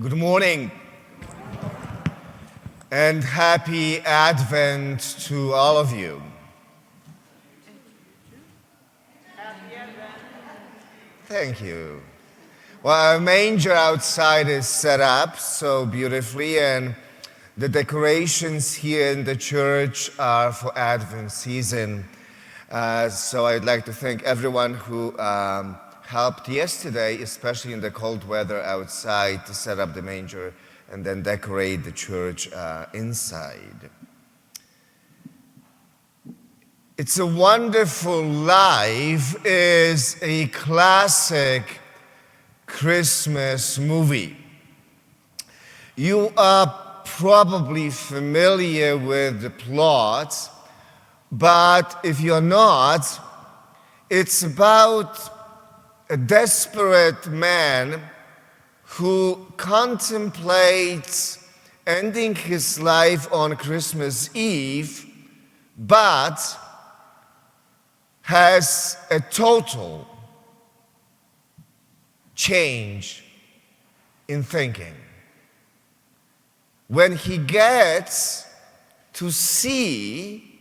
Good morning and happy Advent to all of you. Thank you. Well, our manger outside is set up so beautifully, and the decorations here in the church are for Advent season. So I'd like to thank everyone who helped yesterday, especially in the cold weather outside, to set up the manger and then decorate the church inside. It's a Wonderful Life is a classic Christmas movie. You are probably familiar with the plot, but if you're not, it's about a desperate man who contemplates ending his life on Christmas Eve, but has a total change in thinking when he gets to see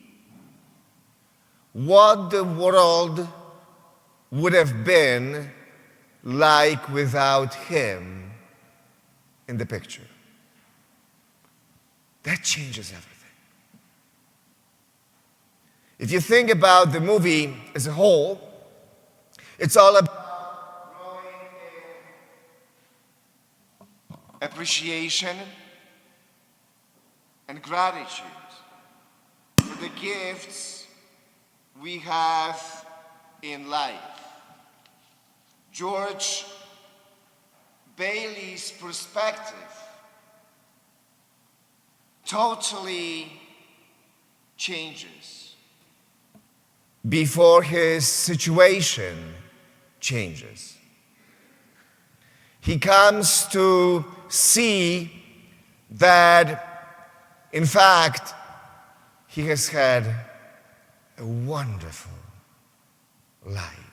what the world would have been like without him in the picture. That changes everything. If you think about the movie as a whole, it's all about growing in appreciation and gratitude for the gifts we have in life. George Bailey's perspective totally changes before his situation changes. He comes to see that, in fact, he has had a wonderful life.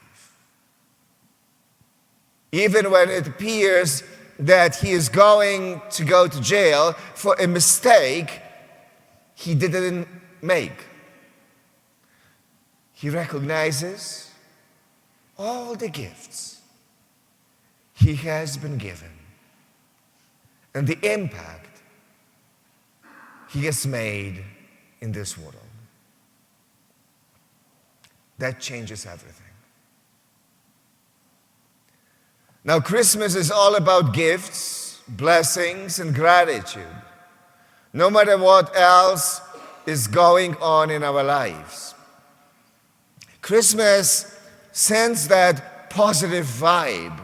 Even when it appears that he is going to go to jail for a mistake he didn't make, he recognizes all the gifts he has been given and the impact he has made in this world. That changes everything. Now, Christmas is all about gifts, blessings, and gratitude, no matter what else is going on in our lives. Christmas sends that positive vibe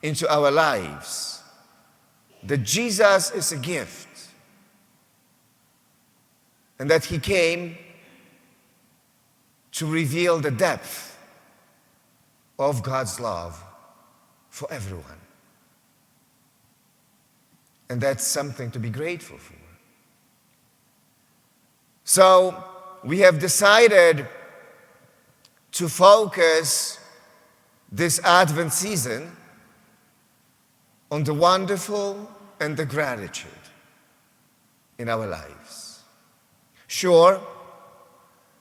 into our lives, that Jesus is a gift, and that he came to reveal the depth of God's love for everyone. And that's something to be grateful for. So we have decided to focus this Advent season on the wonderful and the gratitude in our lives. Sure,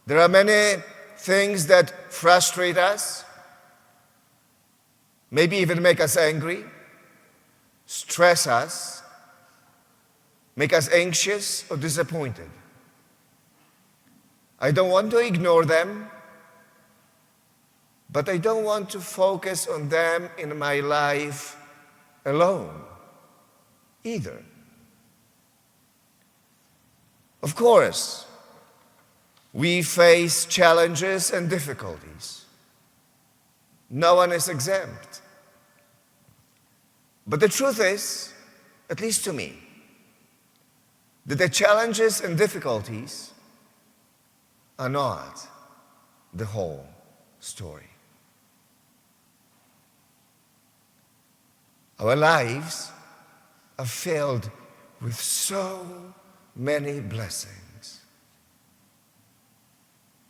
there are many things that frustrate us, maybe even make us angry, stress us, make us anxious or disappointed. I don't want to ignore them, but I don't want to focus on them in my life alone either. Of course, we face challenges and difficulties. No one is exempt. But the truth is, at least to me, that the challenges and difficulties are not the whole story. Our lives are filled with so many blessings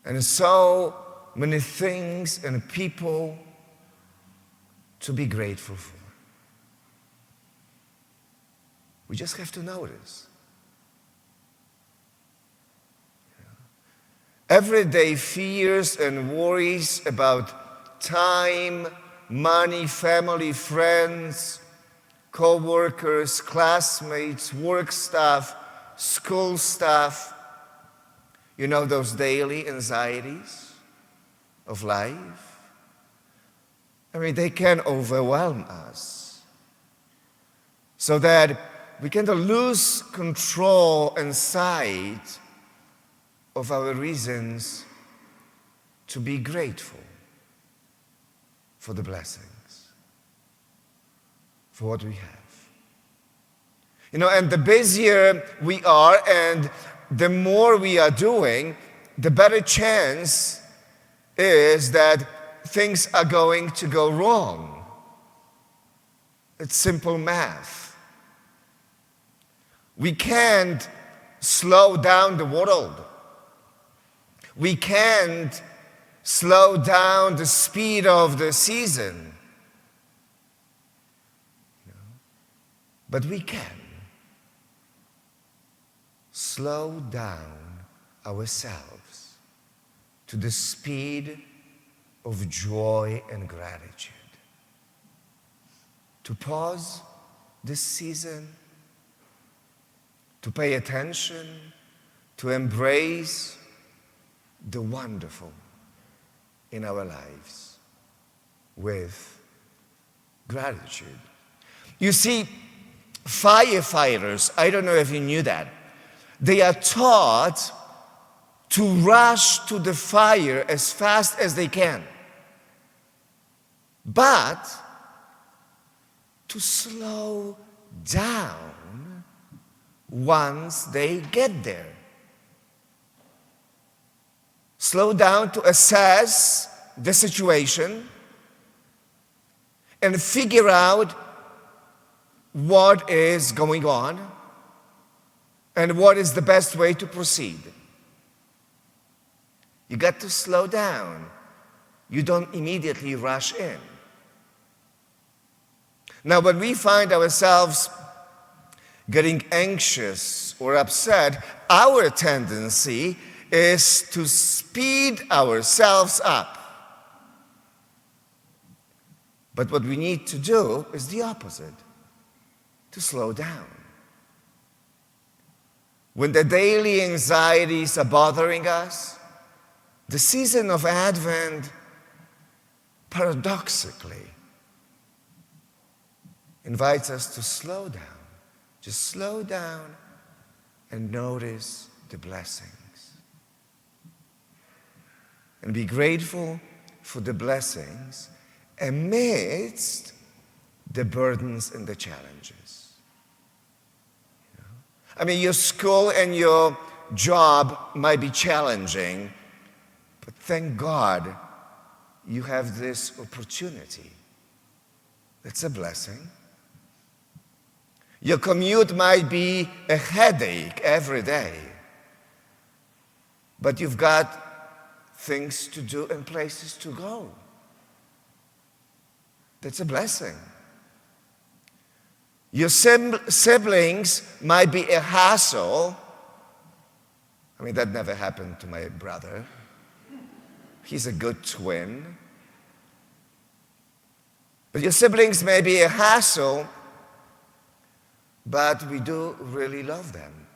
and so many things and people to be grateful for. We just have to notice. Everyday fears and worries about time, money, family, friends, co-workers, classmates, work stuff, school stuff. You know, those daily anxieties of life. I mean, they can overwhelm us so that we can lose control and sight of our reasons to be grateful for the blessings, for what we have. You know, and the busier we are and the more we are doing, the better chance is that things are going to go wrong. It's simple math. We can't slow down the world. We can't slow down the speed of the season. But we can slow down ourselves to the speed of joy and gratitude. To pause this season, to pay attention, to embrace the wonderful in our lives with gratitude. You see, firefighters, I don't know if you knew that, they are taught to rush to the fire as fast as they can, but to slow down once they get there. Slow down to assess the situation and figure out what is going on and what is the best way to proceed. You got to slow down. You don't immediately rush in. Now, when we find ourselves getting anxious or upset, our tendency is to speed ourselves up. But what we need to do is the opposite, to slow down. When the daily anxieties are bothering us, the season of Advent, paradoxically, invites us to slow down. Just slow down and notice the blessings. And be grateful for the blessings amidst the burdens and the challenges. I mean, your school and your job might be challenging, but thank God you have this opportunity. It's a blessing. Your commute might be a headache every day, but you've got things to do and places to go. That's a blessing. Your siblings might be a hassle. I mean, that never happened to my brother. He's a good twin. But your siblings may be a hassle, but we do really love them.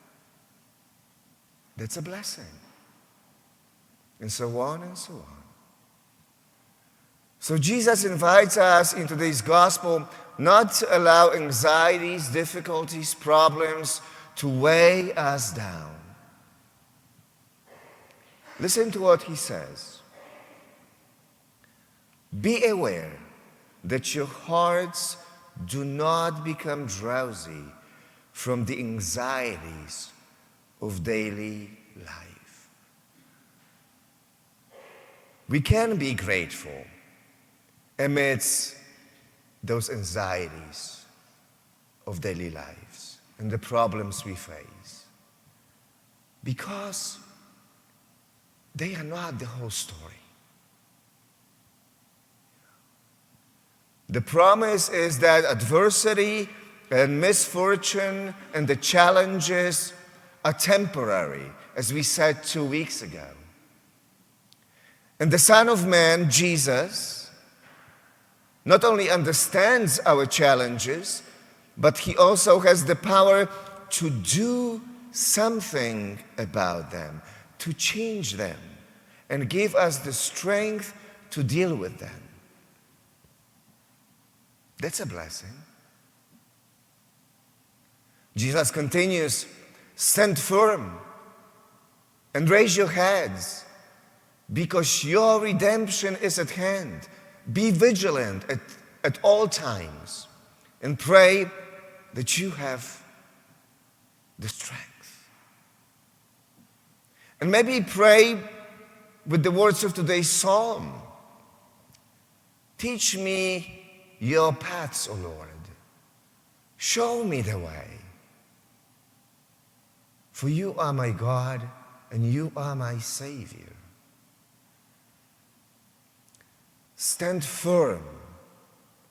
That's a blessing. And so on and so on. So Jesus invites us into this gospel not to allow anxieties, difficulties, problems to weigh us down. Listen to what he says. Be aware that your hearts do not become drowsy from the anxieties of daily life. We can be grateful amidst those anxieties of daily lives and the problems we face, because they are not the whole story. The promise is that adversity and misfortune and the challenges are temporary, as we said 2 weeks ago. And the Son of Man, Jesus, not only understands our challenges, but he also has the power to do something about them, to change them, and give us the strength to deal with them. That's a blessing. Jesus continues, stand firm and raise your heads, because your redemption is at hand. Be vigilant at all times and pray that you have the strength. And maybe pray with the words of today's psalm. Teach me your paths, O Lord. Show me the way. For you are my God and you are my Savior. Stand firm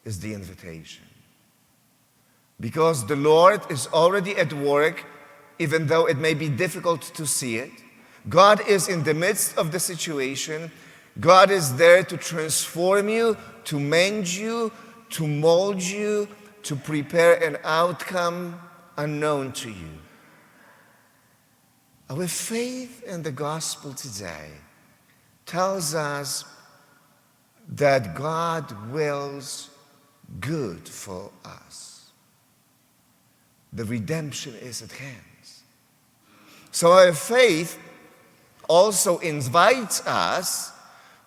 is the invitation. Because the Lord is already at work, even though it may be difficult to see it. God is in the midst of the situation. God is there to transform you, to mend you, to mold you, to prepare an outcome unknown to you. Our faith in the gospel today tells us that God wills good for us. The redemption is at hand. So our faith also invites us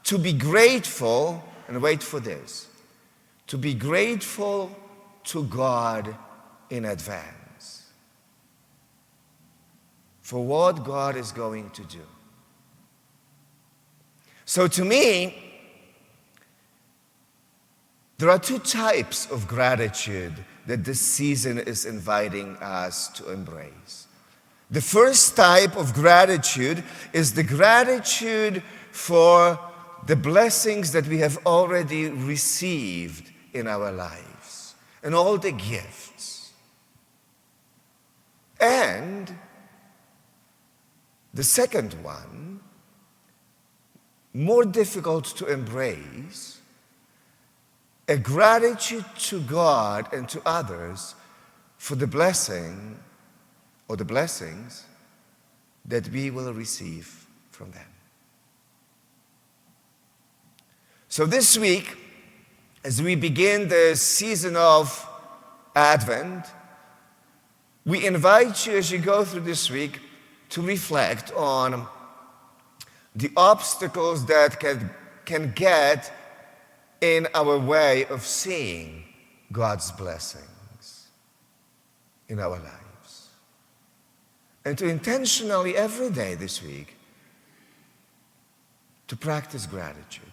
to be grateful, and wait for this, to be grateful to God in advance for what God is going to do. So to me, there are two types of gratitude that this season is inviting us to embrace. The first type of gratitude is the gratitude for the blessings that we have already received in our lives and all the gifts. And the second one, more difficult to embrace, a gratitude to God and to others for the blessing or the blessings that we will receive from them. So this week, as we begin the season of Advent, we invite you, as you go through this week, to reflect on the obstacles that can get in our way of seeing God's blessings in our lives. And to intentionally, every day this week, to practice gratitude.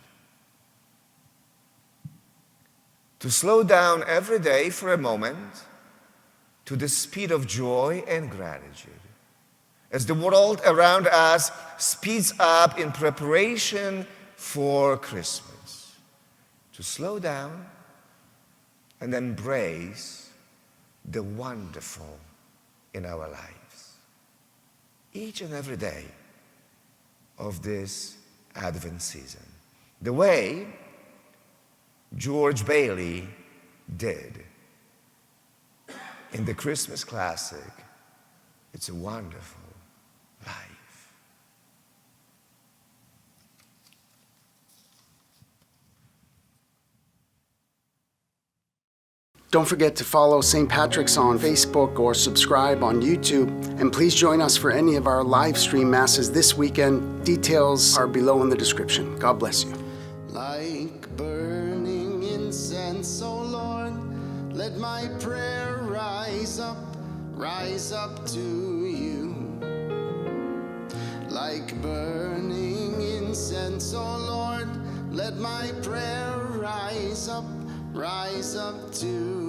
To slow down every day for a moment to the speed of joy and gratitude. As the world around us speeds up in preparation for Christmas. To slow down and embrace the wonderful in our lives. Each and every day of this Advent season. The way George Bailey did in the Christmas classic, It's a Wonderful Life. Don't forget to follow St. Patrick's on Facebook or subscribe on YouTube. And please join us for any of our live stream masses this weekend. Details are below in the description. God bless you. Like burning incense, O Lord, let my prayer rise up to you. Like burning incense, O Lord, let my prayer rise up to